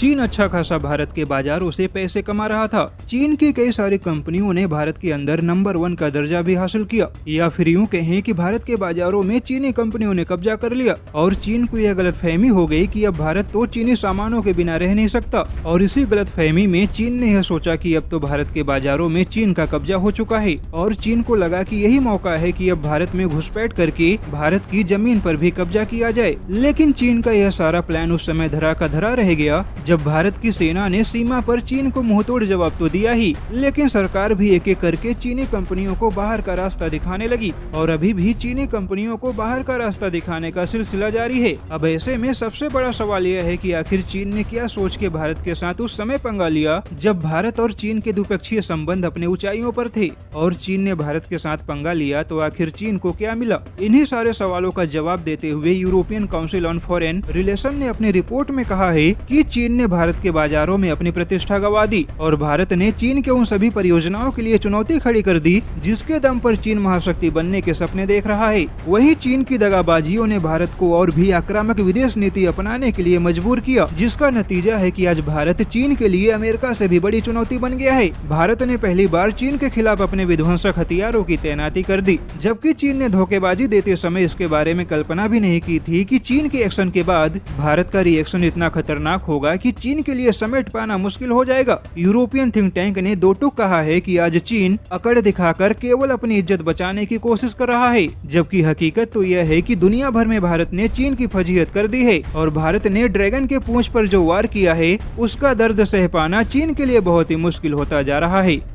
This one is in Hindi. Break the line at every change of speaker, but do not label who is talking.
चीन अच्छा खासा भारत के बाजारों से पैसे कमा रहा था। चीन की कई सारी कंपनियों ने भारत के अंदर नंबर 1 का दर्जा भी हासिल किया, या फिर यूँ कहें कि भारत के बाजारों में चीनी कंपनियों ने कब्जा कर लिया और चीन को यह गलतफहमी हो गई कि अब भारत तो चीनी सामानों के बिना रह नहीं सकता। और इसी गलतफहमी में चीन ने यह सोचा कि अब तो भारत के बाजारों में चीन का कब्जा हो चुका है और चीन को लगा कि यही मौका है कि अब भारत में घुसपैठ करके भारत की जमीन पर भी कब्जा किया जाए। लेकिन चीन का यह सारा प्लान उस समय धरा का धरा रह गया जब भारत की सेना ने सीमा पर चीन को मुंहतोड़ जवाब तो दिया ही, लेकिन सरकार भी एक एक करके चीनी कंपनियों को बाहर का रास्ता दिखाने लगी और अभी भी चीनी कंपनियों को बाहर का रास्ता दिखाने का सिलसिला जारी है। अब ऐसे में सबसे बड़ा सवाल यह है कि आखिर चीन ने क्या सोच के भारत के साथ उस समय पंगा लिया जब भारत और चीन के द्विपक्षीय संबंध अपने ऊंचाइयों पर थे, और चीन ने भारत के साथ पंगा लिया तो आखिर चीन को क्या मिला। इन्हीं सारे सवालों का जवाब देते हुए European council on foreign relation ने अपनी रिपोर्ट में कहा है कि चीन ने भारत के बाजारों में अपनी प्रतिष्ठा गंवा दी और भारत ने चीन के उन सभी परियोजनाओं के लिए चुनौती खड़ी कर दी जिसके दम पर चीन महाशक्ति बनने के सपने देख रहा है। वहीं चीन की दगाबाजियों ने भारत को और भी आक्रामक विदेश नीति अपनाने के लिए मजबूर किया, जिसका नतीजा है कि आज भारत चीन के लिए अमेरिका से भी बड़ी चुनौती बन गया है। भारत ने पहली बार चीन के खिलाफ अपने विध्वंसक हथियारों की तैनाती कर दी, जबकि चीन ने धोखेबाजी देते समय इसके बारे में कल्पना भी नहीं की थी कि चीन के एक्शन के बाद भारत का रिएक्शन इतना खतरनाक होगा कि चीन के लिए समेट पाना मुश्किल हो जाएगा। यूरोपियन थिंक टैंक ने दो टूक कहा है कि आज चीन अकड़ दिखाकर केवल अपनी इज्जत बचाने की कोशिश कर रहा है, जबकि हकीकत तो यह है कि दुनिया भर में भारत ने चीन की फजीहत कर दी है और भारत ने ड्रैगन के पूंछ पर जो वार किया है उसका दर्द सह पाना चीन के लिए बहुत ही मुश्किल होता जा रहा है।